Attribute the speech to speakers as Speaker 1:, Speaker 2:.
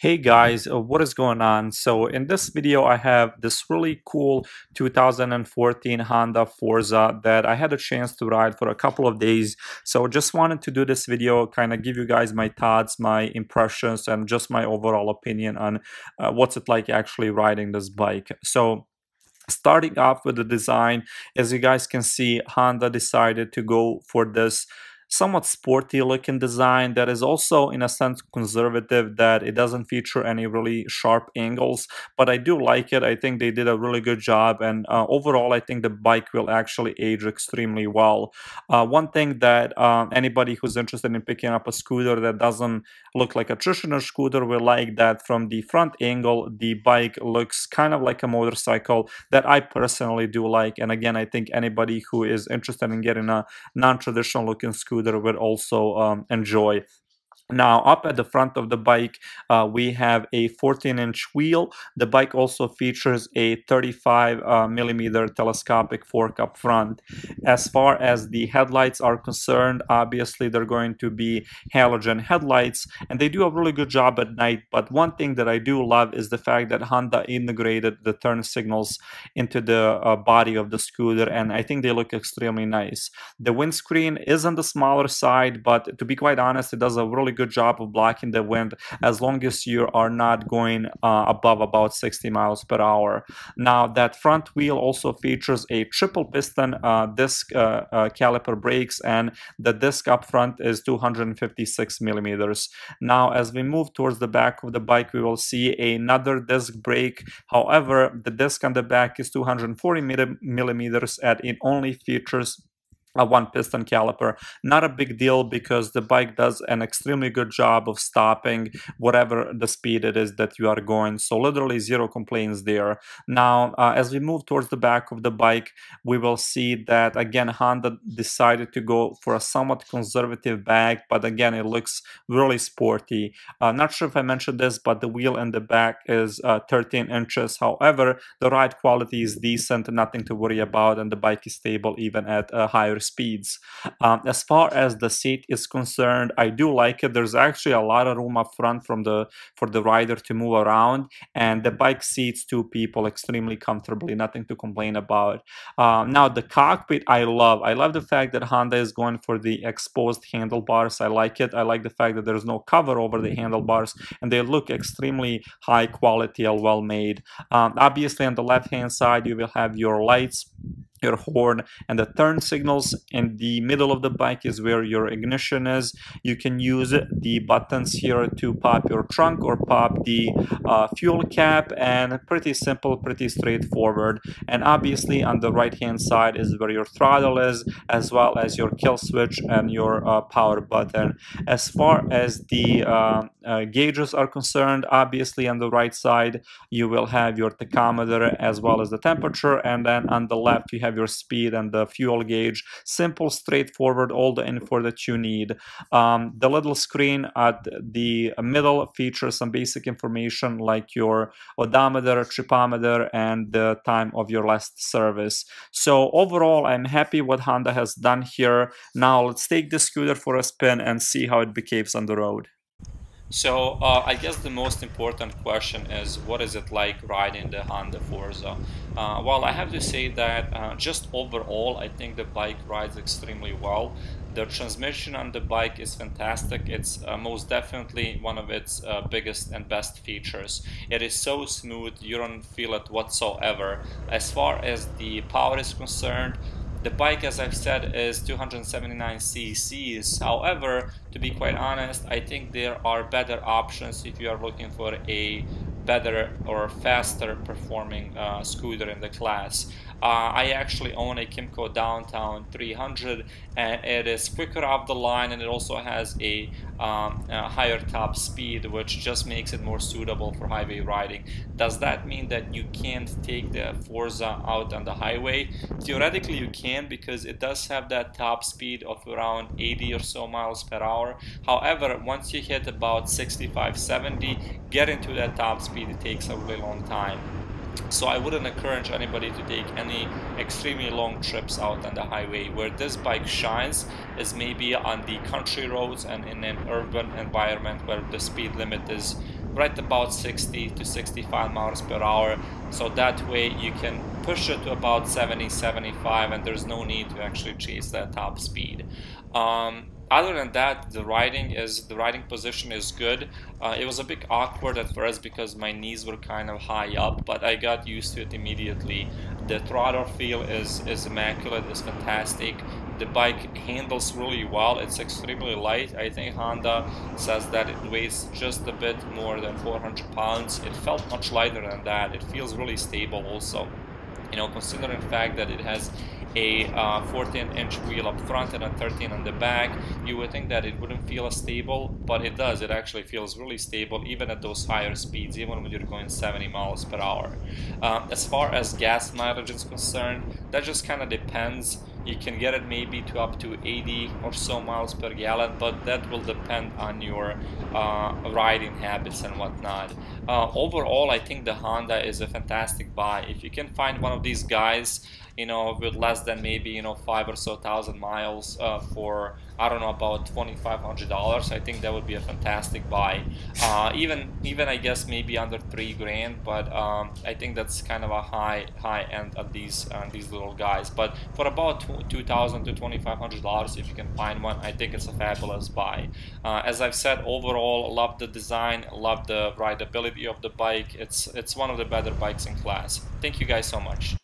Speaker 1: Hey guys, what is going on? So in this video, I have this really cool 2014 Honda Forza that I had a chance to ride for a couple of days. So just wanted to do this video, kind of give you guys my thoughts, my impressions, and just my overall opinion on what's it like actually riding this bike. So starting off with the design, as you guys can see, Honda decided to go for this somewhat sporty looking design that is also in a sense conservative, that it doesn't feature any really sharp angles, but I do like it. I think they did a really good job, and overall I think the bike will actually age extremely well. One thing that anybody who's interested in picking up a scooter that doesn't look like a traditional scooter will like, that from the front angle the bike looks kind of like a motorcycle, that I personally do like. And again, I think anybody who is interested in getting a non-traditional looking scooter would also enjoy. Now, up at the front of the bike, we have a 14-inch wheel. The bike also features a 35 millimeter telescopic fork up front. As far as the headlights are concerned, obviously they're going to be halogen headlights, and they do a really good job at night. But one thing that I do love is the fact that Honda integrated the turn signals into the body of the scooter, and I think they look extremely nice. The windscreen is on the smaller side, but to be quite honest, it does a really good job of blocking the wind as long as you are not going above about 60 miles per hour. Now, that front wheel also features a triple piston disc caliper brakes, and the disc up front is 256 millimeters. Now, as we move towards the back of the bike, we will see another disc brake. However, the disc on the back is 240 millimeters, and it only features a one piston caliper. Not a big deal, because the bike does an extremely good job of stopping whatever the speed it is that you are going, so literally zero complaints there. Now, as we move towards the back of the bike, we will see that again Honda decided to go for a somewhat conservative back, but again it looks really sporty. Not sure if I mentioned this, but the wheel in the back is 13 inches. However, the ride quality is decent, nothing to worry about, and the bike is stable even at higher speeds. As far as the seat is concerned, I do like it. There's actually a lot of room up front for the rider to move around, and the bike seats two people extremely comfortably, nothing to complain about. Now, the cockpit I love the fact that Honda is going for the exposed handlebars. I like it. I like the fact that there's no cover over the handlebars, and they look extremely high quality and well made. Obviously, on the left hand side you will have your lights, your horn, and the turn signals. In the middle of the bike is where your ignition is. You can use the buttons here to pop your trunk or pop the fuel cap, and pretty simple, pretty straightforward. And obviously on the right hand side is where your throttle is, as well as your kill switch and your power button. As far as the gauges are concerned, obviously on the right side you will have your tachometer as well as the temperature, and then on the left you have your speed and the fuel gauge. Simple, straightforward, all the info that you need. The little screen at the middle features some basic information like your odometer, tripometer, and the time of your last service. So overall, I'm happy what Honda has done here. Now let's take this scooter for a spin and see how it behaves on the road. So I guess the most important question is, what is it like riding the Honda Forza? Well, I have to say that just overall, I think the bike rides extremely well. The transmission on the bike is fantastic. It's most definitely one of its biggest and best features. It is so smooth, you don't feel it whatsoever. As far as the power is concerned, the bike, as I've said, is 279 cc's. However, to be quite honest, I think there are better options if you are looking for a better or faster performing scooter in the class. I actually own a Kymco Downtown 300, and it is quicker off the line, and it also has a higher top speed, which just makes it more suitable for highway riding. Does that mean that you can't take the Forza out on the highway? Theoretically you can, because it does have that top speed of around 80 or so miles per hour. However, once you hit about 65-70, getting to that top speed, it takes a really long time. So I wouldn't encourage anybody to take any extremely long trips out on the highway. Where this bike shines is maybe on the country roads and in an urban environment where the speed limit is right about 60 to 65 miles per hour. So that way you can push it to about 70, 75, and there's no need to actually chase that top speed. Other than that, the riding position is good. It was a bit awkward at first because my knees were kind of high up, but I got used to it immediately. The throttle feel is immaculate, is fantastic. The bike handles really well. It's extremely light. I think Honda says that it weighs just a bit more than 400 pounds. It felt much lighter than that. It feels really stable also. You know, considering the fact that it has a 14-inch wheel up front and a 13 on the back, you would think that it wouldn't feel as stable, but it does. It actually feels really stable even at those higher speeds, even when you're going 70 miles per hour. As far as gas mileage is concerned, that just kind of depends. You can get it maybe to up to 80 or so miles per gallon, but that will depend on your riding habits and whatnot. Overall, I think the Honda is a fantastic buy. If you can find one of these guys, you know, with less than maybe, you know, 5 or so thousand miles for, I don't know, about $2,500, I think that would be a fantastic buy. Even I guess maybe under $3,000, but I think that's kind of a high end of these little guys. But for about $2,000 to $2,500, if you can find one, I think it's a fabulous buy. As I've said, overall, love the design, love the rideability of the bike. It's one of the better bikes in class. Thank you guys so much.